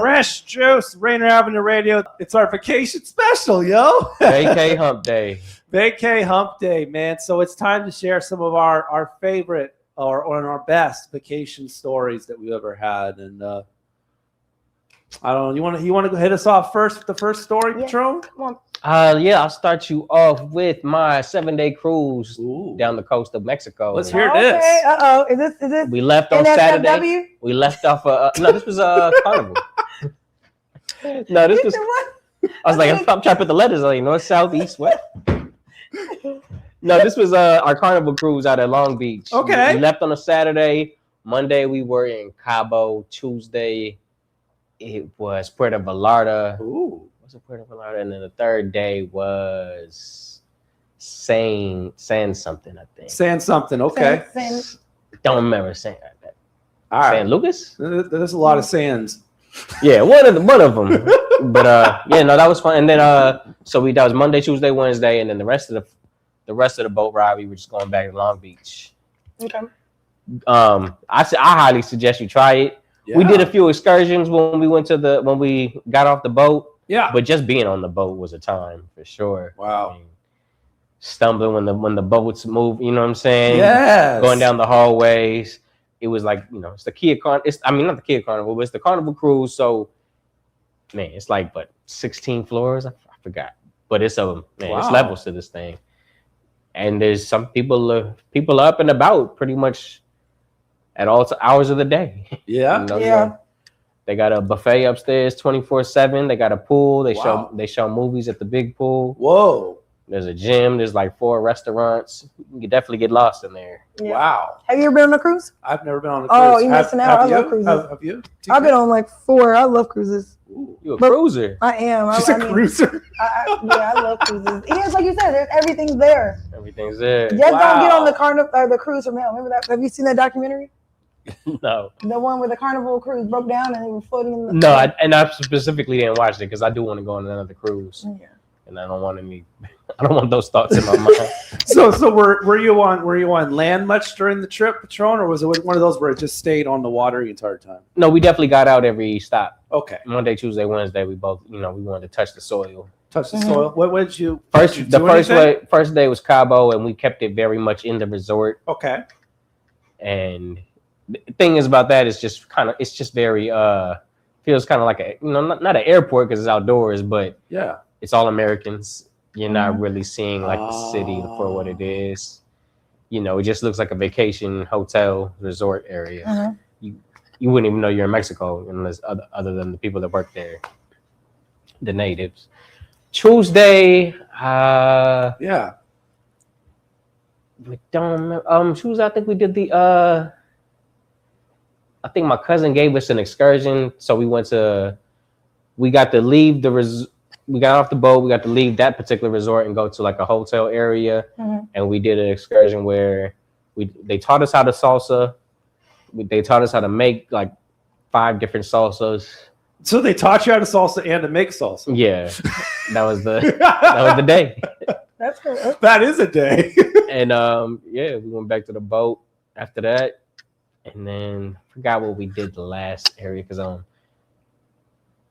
Fresh Juice, Rainer Avenue Radio. It's our vacation special, yo. Vacay Hump Day. Vacay Hump Day, man. So it's time to share some of our favorite or our best vacation stories that we've ever had. And I don't know. You want to hit us off first with the first story, Patron? Come on. Yeah, I'll start you off with my 7-day cruise down the coast of Mexico. Let's hear this. Okay. Uh-oh. Is this? We left on Saturday. We left off. No, this was Carnival. No, this was. I was like, I'm trying to put the letters like north, south, east, west. No, this was our Carnival cruise out at Long Beach. Okay. We left on a Saturday. Monday we were in Cabo. Tuesday it was Puerto Vallarta. Ooh. Was it Puerto Vallarta? And then the third day was San something, I think. San something. Okay. Don't remember saying that. All right. San Lucas? There's a lot of sands. Yeah, one of them. But yeah, no, that was fun. And then that was Monday, Tuesday, Wednesday, and then the rest of the boat ride we were just going back to Long Beach. Okay. I highly suggest you try it. Yeah. We did a few excursions when we got off the boat. Yeah. But just being on the boat was a time for sure. Wow. I mean, stumbling when the boats move, you know what I'm saying? Yes. Going down the hallways. It was like, it's the Kia not the Kia Carnival, but it's the Carnival Cruise. So, man, it's like, 16 floors? I forgot. But it's it's levels to this thing. And there's some people are up and about pretty much at all hours of the day. Yeah. They got a buffet upstairs 24/7. They got a pool. They show movies at the big pool. Whoa. There's a gym. There's like 4 restaurants. You can definitely get lost in there. Yeah. Wow. Have you ever been on a cruise? I've never been on a cruise. Oh, you're missing out. I love cruises. Have you? I've been on like 4. I love cruises. You a cruiser? I am. She's a cruiser. I love cruises. Yeah, it's like you said. Everything's there. Everything's there. Just don't get on the Carnival or the cruise from hell. Remember that? Have you seen that documentary? No. The one where the Carnival cruise broke down and they were floating in the. No, I specifically didn't watch it because I do want to go on another cruise. Yeah. And I don't want those thoughts in my mind. So were you on land much during the trip, Patron, or was it one of those where it just stayed on the water the entire time? No, we definitely got out every stop. Okay. Monday, Tuesday, Wednesday, we both, we wanted to touch the soil. Touch the soil. What did you first day was Cabo, and we kept it very much in the resort. Okay. And the thing is about that is it's just very feels kind of like a not an airport because it's outdoors, but yeah. It's all Americans. You're not really seeing like the city for what it is. It just looks like a vacation hotel resort area. You wouldn't even know you're in Mexico unless other than the people that work there, the natives. Tuesday, yeah. We don't remember. Tuesday, I think we did the. I think my cousin gave us an excursion, so we got to leave we got off the boat. We got to leave that particular resort and go to like a hotel area, and we did an excursion where they taught us how to salsa. They taught us how to make like 5 different salsas. So they taught you how to salsa and to make salsa. Yeah, that was the day. That's good. That is a day. And we went back to the boat after that, and then forgot what we did the last area because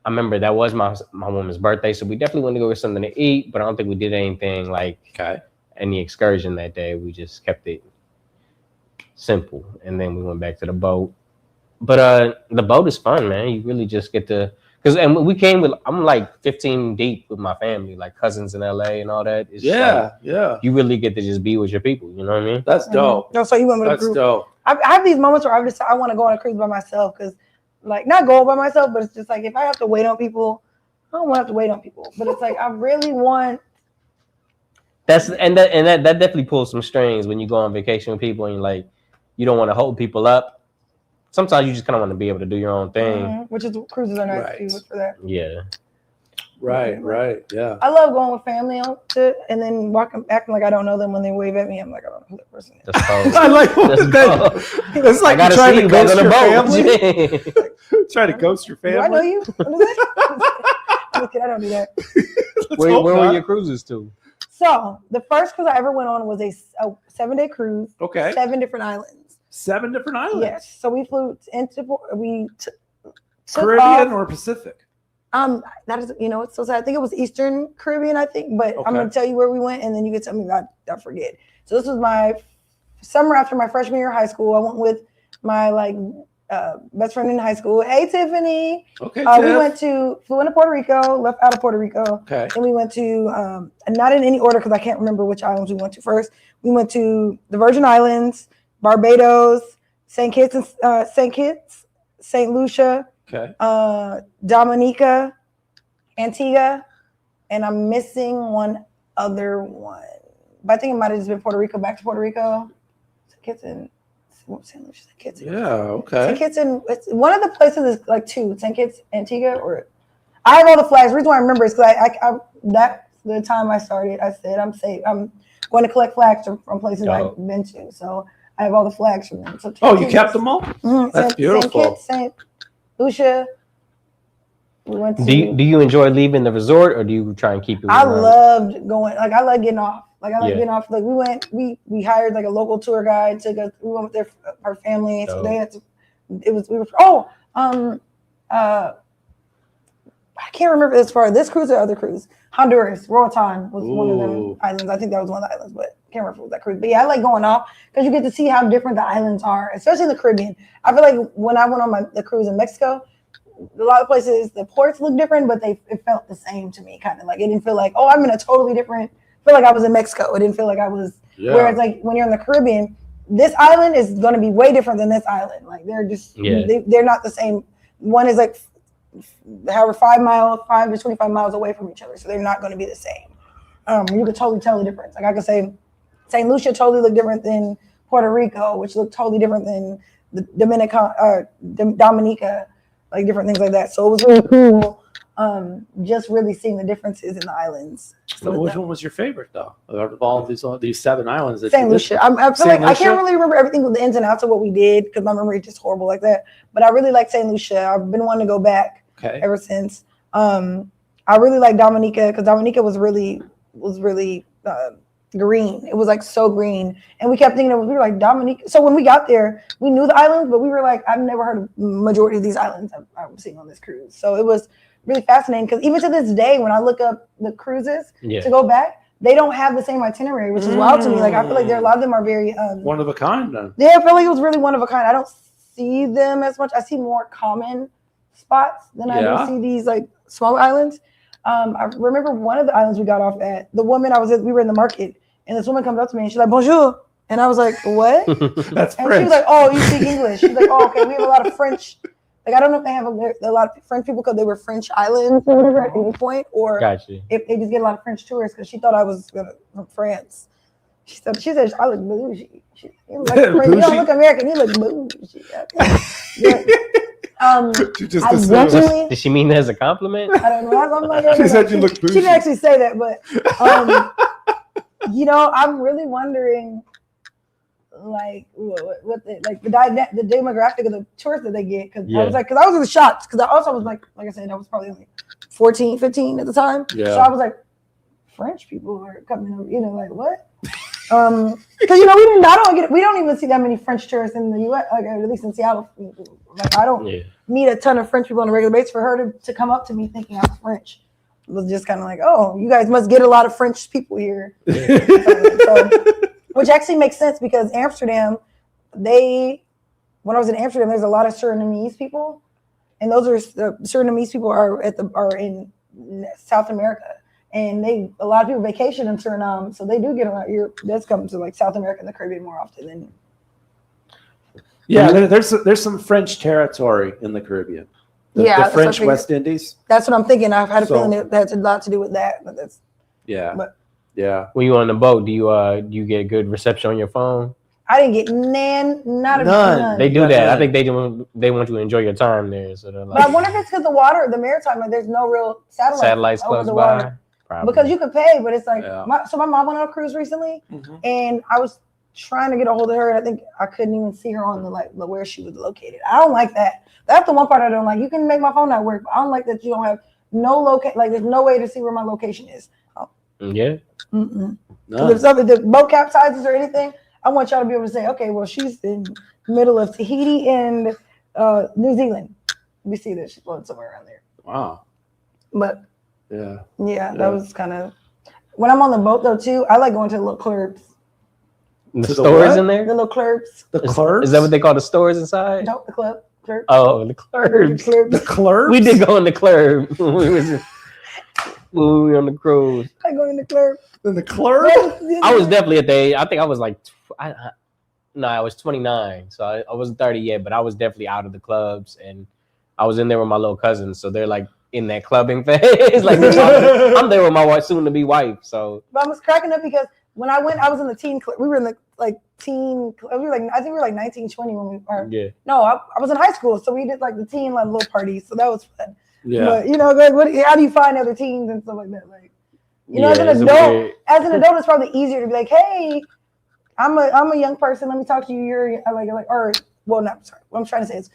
I remember that was my woman's birthday, so we definitely wanted to go get something to eat, but I don't think we did anything like any excursion that day. We just kept it simple, and then we went back to the boat. But the boat is fun, man. You really just get to and we came with I'm like 15 deep with my family, like cousins in LA and all that. It's yeah. You really get to just be with your people. You know what I mean? That's dope. No, so you went with a group. That's dope. I have these moments where I want to go on a cruise by myself because. Like not go by myself, but it's just like if I have to wait on people, I don't want to have to wait on people. But it's like I really want. That definitely pulls some strings when you go on vacation with people and you're like you don't want to hold people up. Sometimes you just kind of want to be able to do your own thing, which is cruises are nice for that. Yeah. Right. Yeah. I love going with family on to and then acting like I don't know them when they wave at me. I'm like I don't know who that person is. I like that. It's like you're trying to ghost your family. Try to ghost your family. Do I know you? I don't do that. Where were your cruises to? So the first cruise I ever went on was a 7-day cruise. Okay. 7 different islands. 7 different islands. Yes. So we flew Caribbean or Pacific? That is, it's so sad. I think it was Eastern Caribbean, I think, but I'm going to tell you where we went and then you can tell me I forget. So this was my summer after my freshman year of high school. I went with my best friend in high school. Hey, Tiffany. Okay. We flew into Puerto Rico, left out of Puerto Rico. Okay. And we went to, not in any order because I can't remember which islands we went to first. We went to the Virgin Islands, Barbados, St. Kitts, St. Lucia, Dominica, Antigua, and I'm missing one other one. But I think it might have just been Puerto Rico, back to Puerto Rico. St. Kitts and St. Lucia, St. Kitts. Yeah, okay. St. Kitts and it's one of the places is like two, St. Kitts, Antigua, or I have all the flags. The reason why I remember is because I that's the time I started. I said I'm safe. I'm going to collect flags from places I've been to. So I have all the flags from them. So you kept them all? Mm-hmm. That's beautiful. St. Lucia. We went to, do you enjoy leaving the resort or do you try and keep it? I loved going. Like I like getting off. Like I like getting off. Like we hired like a local tour guide to go. We went with our family. So they had to. I can't remember as far as this cruise or other cruise. Honduras, Roatan was one of them islands. I think that was one of the islands, but I can't remember if it was that cruise. But yeah, I like going off because you get to see how different the islands are, especially in the Caribbean. I feel like when I went on the cruise in Mexico, a lot of places the ports look different, but it felt the same to me. Kind of like it didn't feel like, I'm in a totally different. I feel like I was in Mexico. It didn't feel like I was. Yeah. Whereas like when you're in the Caribbean, this island is going to be way different than this island. Like they're just they're not the same. One is like however 5 to 25 miles away from each other, so they're not going to be the same. You could totally tell the difference. Like I could say St. Lucia totally looked different than Puerto Rico, which looked totally different than the Dominica, like different things like that. So it was really cool just really seeing the differences in the islands. So which one was your favorite though out of all these 7 islands? St. Lucia. I feel like I can't really remember everything with the ins and outs of what we did because my memory is just horrible like that. But I really like St. Lucia. I've been wanting to go back ever since. I really like Dominica because Dominica was really green. It was like so green, and we kept thinking we were like Dominica. So when we got there, we knew the islands, but we were like, I've never heard of majority of these islands I'm seeing on this cruise. So it was really fascinating because even to this day, when I look up the cruises to go back, they don't have the same itinerary, which is wild to me. Like I feel like a lot of them are very one of a kind. Then. Yeah, I feel like it was really one of a kind. I don't see them as much. I see more common spots than I do see these like smaller islands. I remember one of the islands we got off at. The woman we were in the market, and this woman comes up to me and she's like, "Bonjour," and I was like, "What?" That's and French. she was like, "Oh, you speak English?" She's like, "Oh, okay." We have a lot of French. Like I don't know if they have a lot of French people because they were French islands or whatever at any point, or if they just get a lot of French tourists because she thought I was from France. She said I look bougie. You don't look American. You look bougie. Did she mean that as a compliment? I don't know. I'm like, she said you look bougie. She didn't actually say that, but I'm really wondering, like, what the demographic of the tourists that they get. Because I was really shocked. Because I also was like I said, I was probably only 14, 15 at the time. Yeah. So I was like, French people are coming over. Like what? Because we don't even see that many French tourists in the U.S. Like at least in Seattle. Like I don't meet a ton of French people on a regular basis. For her to come up to me thinking I'm French was just kind of like, oh, you guys must get a lot of French people here. So, which actually makes sense because Amsterdam, when I was in Amsterdam, there's a lot of Surinamese people, and those are the Surinamese people are in South America. And a lot of people vacation in Suriname, so they do get a lot. That's come to like South America and the Caribbean more often than. Yeah, there's some French territory in the Caribbean. The French West Indies. That's what I'm thinking. I've had a feeling that has a lot to do with that, but that's. Yeah. But when you on the boat, do you get good reception on your phone? I didn't get none. They do that. I think they want you to enjoy your time there. So they're like, but I wonder if it's because the maritime, like there's no real satellites close by. Water. Probably. Because you could pay, but it's like my mom went on a cruise recently, and I was trying to get a hold of her, and I think I couldn't even see her on the where she was located. I don't like that. That's the one part I don't like. You can make my phone not work, but I don't like that you don't have no like there's no way to see where my location is. Yeah. No. If the boat capsizes or anything, I want y'all to be able to say, okay, well she's in the middle of Tahiti and New Zealand. we see that she floated somewhere around there. Wow. But Yeah. that was kind of when I'm on the boat though too. I like going to the little clubs. The To the stores what? in there? The little clubs. The clerks? Is that what they call the stores inside? No, the club. Club. Oh, the clubs. The clerks? We did go in the club when we were on the cruise. I go in the club. In the clerk? I was definitely at the age. I think I was like, I was 29, so I wasn't 30 yet, but I was definitely out of the clubs, and I was in there with my little cousins, so they're like in that clubbing phase. Like I'm there with my soon-to-be wife. So, but I was cracking up because when I went, I was in the teen club. We were in the teen. We were like, I think we were like 19, 20 when we were. yeah. No, I was in high school, so we did like the teen like little parties. So that was fun. Yeah. But like, how do you find other teens and stuff like that? Like, as an adult, it's probably easier to be like, hey, I'm a young person. Let me talk to you. You're not sorry. What I'm trying to say is,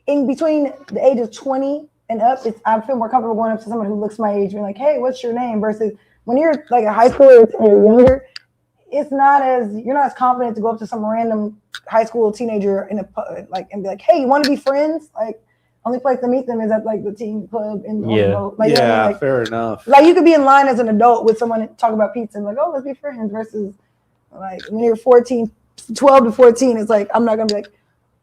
in between the age of 20 and up, I feel more comfortable going up to someone who looks my age, being like, hey, what's your name? Versus when you're like a high schooler or you're younger, you're not as confident to go up to some random high school teenager in a and be like, hey, you want to be friends? Like, only place to meet them is at like the teen club in the boat. Like, fair enough. Like you could be in line as an adult with someone and talk about pizza and like, oh, let's be friends. Versus like when you're 12 to 14, it's like I'm not gonna be like,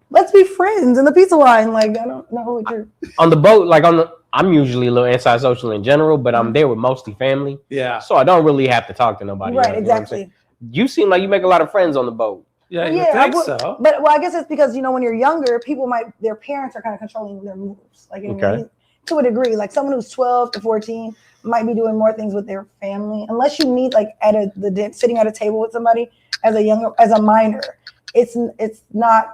let's be friends in the pizza line. Like I don't know what you're on the boat. Like I'm usually a little antisocial in general, but I'm there with mostly family. Yeah. So I don't really have to talk to nobody. right. Else, Exactly. You seem like you make a lot of friends on the boat. Yeah, I think so. But I guess it's because when you're younger, their parents are kind of controlling their moves, like to a degree. Like someone who's 12 to 14 might be doing more things with their family, unless you meet like sitting at a table with somebody as a minor. It's not.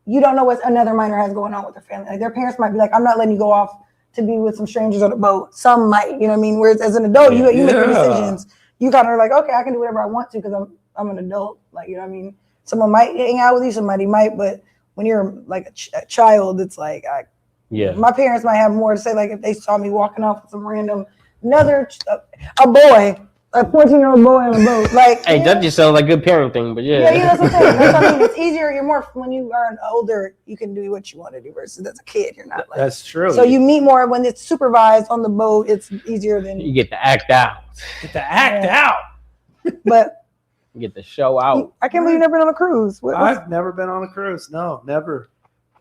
You don't know what another minor has going on with their family. Like their parents might be like, I'm not letting you go off to be with some strangers on a boat. Some might, you know what I mean? Whereas as an adult, you make your decisions. You kind of are like, okay, I can do whatever I want to because I'm an adult. Like, you know what I mean? Someone might hang out with you, somebody might, but when you're like a child, it's like, my parents might have more to say. Like if they saw me walking off with some random, a boy, a 14-year-old boy on a boat. Like, hey, that just sounds like good parenting, but yeah. Yeah, that's what I'm saying. That's what I mean. It's easier. You're more, when you are older, you can do what you want to do versus as a kid, you're not like. That's true. So you meet more when it's supervised on the boat. It's easier than. You get to act out. But. You get to show out. I can't believe you've never been on a cruise. I've never been on a cruise. No, never.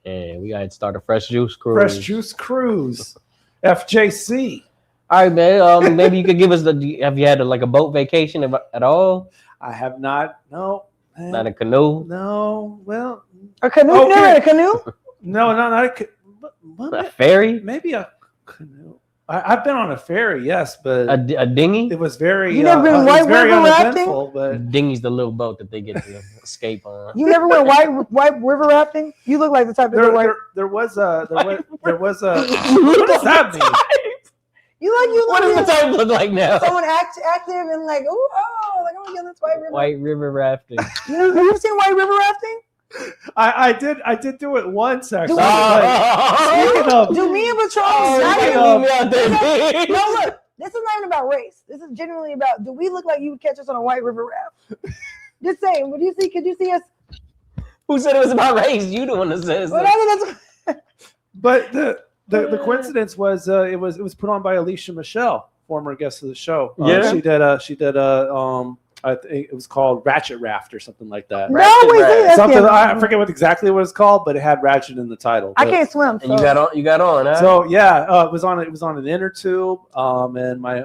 Yeah, we got to start a Fresh Juice Cruise. Fresh Juice Cruise. FJC. All right, man. Maybe you could give us have you had a boat vacation at all? I have not. No. Man. Not a canoe? No. Well. A canoe? Okay. Never had a canoe? No, not a canoe. A ferry? Maybe a canoe. I've been on a ferry, yes, but a dinghy. It was very. You never been white river rafting? But dinghy's the little boat that they get to escape on. You never went white river rafting? You look like the type of there was a. What does that mean? What does the type look like now? Someone active and like, like I'm gonna get this white river. White river rafting. Have you seen white river rafting? I did do it once actually. Speaking of, do me and Patron? No, look, this is not even about race. This is genuinely about, do we look like you would catch us on a white river raft? Just saying. Could you see us? Who said it was about race? You the one that says. But the coincidence was it was put on by Alicia Michelle, former guest of the show. She did I think it was called Ratchet Raft or something like that. I forget exactly what it's called, but it had Ratchet in the title. I can't swim. So. And you got on. Huh? So yeah, it was on an inner tube. And my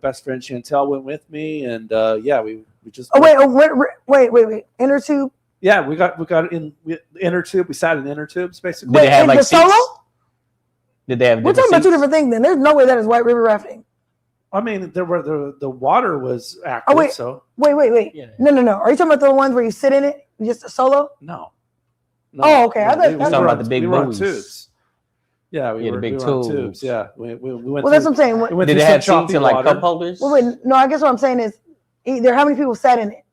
best friend Chantel went with me, and we just. Wait, inner tube. Yeah, we got in inner tube. We sat in inner tubes basically. Did they have the solo? Did they have? We're talking about two different things. Then there's no way that is white river rafting. I mean, there were the water was active. Wait. Yeah. No. Are you talking about the ones where you sit in it, just a solo? No. Oh, okay. I thought we were talking about the big tubes. Yeah, we were big tubes. Yeah, we went. Well, that's what I'm saying. Did they have seats and like cup holders? Well, wait, no. I guess what I'm saying is, either how many people sat in it?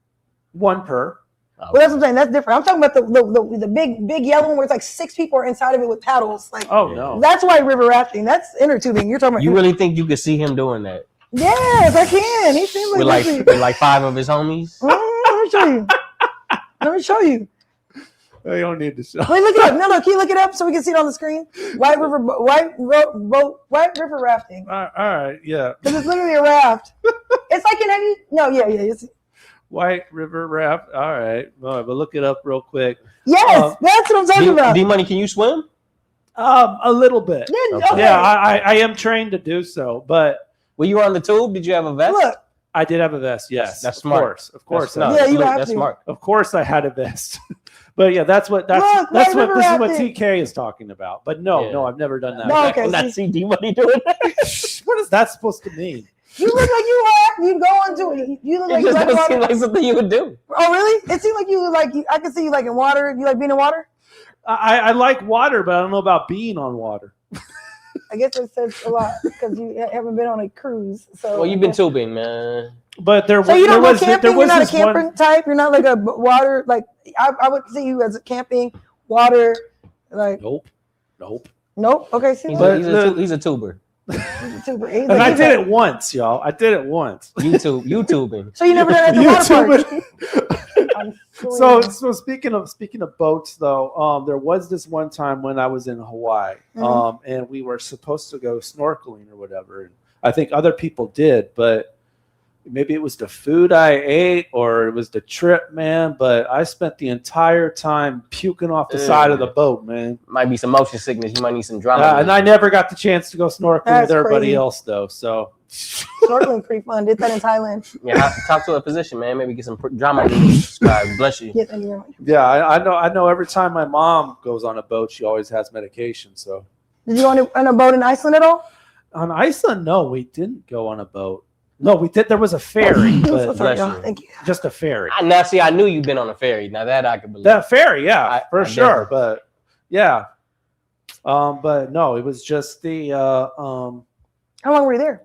One per. Well, that's what I'm saying. That's different. I'm talking about the big yellow one where it's like 6 people are inside of it with paddles. Like, no, that's white river rafting. That's inner tubing. You're talking about. You really think you could see him doing that? Yes, I can. He seems like with like 5 of his homies. Let me show you. You don't need to show. Wait, look it up. No, can you look it up so we can see it on the screen? White River rafting. All right, yeah. Because it's literally a raft. It's like have you? No, yeah. It's, White River raft. All right, but look it up real quick. yes, that's what I'm talking about. D-Money, can you swim? A little bit. Okay. Yeah, I am trained to do so, but Were you on the tube? Did you have a vest? Look, I did have a vest. Yes, That's smart. Of course. That's, Yeah, you have that's to. smart. Of course, I had a vest. But yeah, that's what White this is River what rafting. TK is talking about. But no, Yeah. I've never done that. No, okay. Not see D-Money doing that. What is that supposed to mean? you look like you'd go onto it. You look It like you just like doesn't water. seem like something you would do. Oh, really? It seemed like you like. I can see you like in water. You like being in water? I like water, but I don't know about being on water. I guess it says a lot because you haven't been on a cruise. So Well, you've been tubing, man. But there So you don't was go camping. there You're was not a this camper one. type. You're not like a water. Like I would see you as a camping water. Like Nope. nope. Okay, see, He's a tuber. super. And I did it once, y'all. I did it once. YouTubing. So you never done it at the water park. I'm So speaking of boats though, there was this one time when I was in Hawaii, and we were supposed to go snorkeling or whatever. And I think other people did, but maybe it was the food I ate or it was the trip, man. But I spent the entire time puking off the side of the boat, man. Might be some motion sickness. You might need some drama. And I never got the chance to go snorkeling That's with everybody crazy. else though. So snorkeling pretty fun. Did that in Thailand. Yeah, talk to a physician, man. Maybe get some drama prescribed. Bless you. Yeah, thank you very much. yeah, I know. Every time my mom goes on a boat, she always has medication. So Did you go on a boat in Iceland at all? on Iceland, no, we didn't go on a boat. No, we did. There was a ferry, So but sorry, bless y'all. you. Thank you. just a ferry. Now, see, I knew you've been on a ferry. Now that I can believe. That ferry, yeah, for I sure. definitely- But yeah, but no, it was just the How long were you there?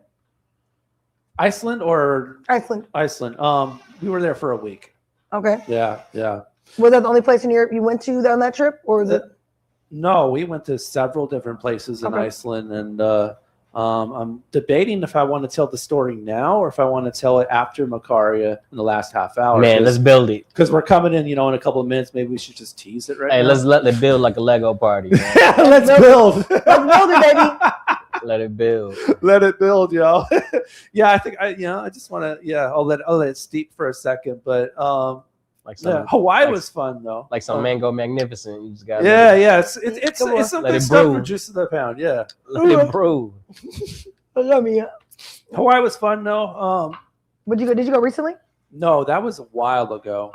Iceland or Iceland. Iceland. We were there for a week. Okay. Yeah. Was that the only place in Europe you went to on that trip, or was it? No, we went to several different places in Okay. Iceland, and I'm debating if I want to tell the story now or if I want to tell it after Makaria in the last half hour. Man, let's build it. because we're coming in, in a couple of minutes. Maybe we should just tease it right Hey, now. let's let it build like a Lego party. Man. Let's build. Let's build it, baby. Let it build. Let it build, y'all. Yeah, I think I just want to. Yeah, I'll let it steep for a second, but Like some, Hawaii like- was fun though. like some mango magnificent. You just got Yeah, it's Come on. some Let good it stuff brew. for juice of the pound. Yeah, let it brew. Let me. Hawaii was fun though. Would you go? Did you go recently? No, that was a while ago.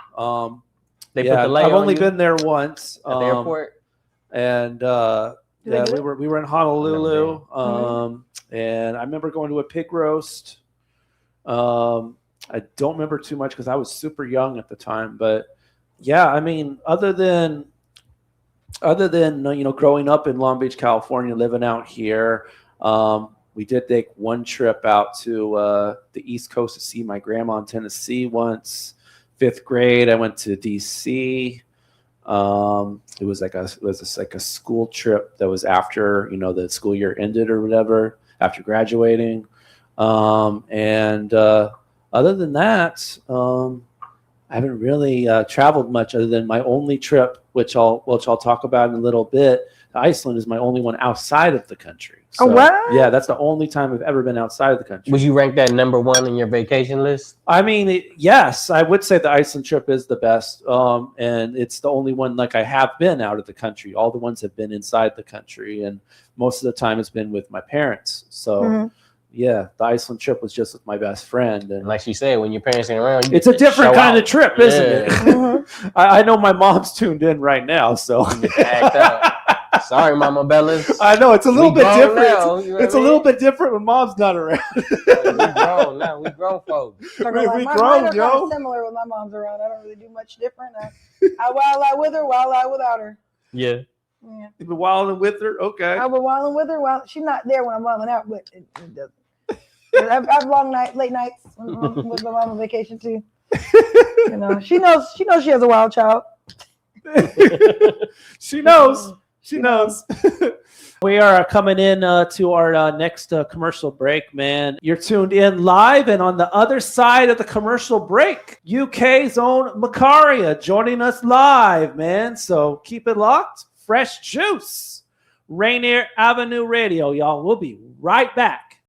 They Yeah, put the lay I've on only you been there once. at the airport. And Did they yeah, do it? we were in Honolulu. Mhm. And I remember going to a pig roast. I don't remember too much because I was super young at the time, but yeah, I mean, other than growing up in Long Beach, California, living out here, we did take one trip out to the East Coast to see my grandma in Tennessee once. 5th grade, I went to DC. It was like a school trip that was after the school year ended or whatever, after graduating. And other than that, I haven't really traveled much other than my only trip, which I'll talk about in a little bit. Iceland is my only one outside of the country. So, Oh, wow. yeah, that's the only time I've ever been outside of the country. Would you rank that #1 in your vacation list? I mean, yes, I would say the Iceland trip is the best, and it's the only one like I have been out of the country. All the ones have been inside the country, and most of the time it's been with my parents. So, Mhm. yeah, the Iceland trip was just with my best friend, and And like she said, when your parents ain't around, you it's a different show kind out. of trip, isn't it? Mhm. I know my mom's tuned in right now, so Act up. Sorry, Mama Bellas. I know it's a little We bit grown different. now, you know It's what a I little mean? bit different when mom's not around. We grown now. We grown folks. Talking We like, grown, mine are yo. kind of similar when my mom's around. I don't really do much different. I wild out with her, wild out without her. Yeah. Yeah. You've been wilding with her, okay? I was wilding with her. While she's not there when I'm wilding out, but it doesn't. I have late nights with my mom on vacation too. She knows she has a wild child. She knows. She knows. We are coming in to our next commercial break, man. You're tuned in live, and on the other side of the commercial break, UK's own Macaria joining us live, man. So keep it locked. Fresh Juice, Rainier Avenue Radio, y'all. We'll be right back.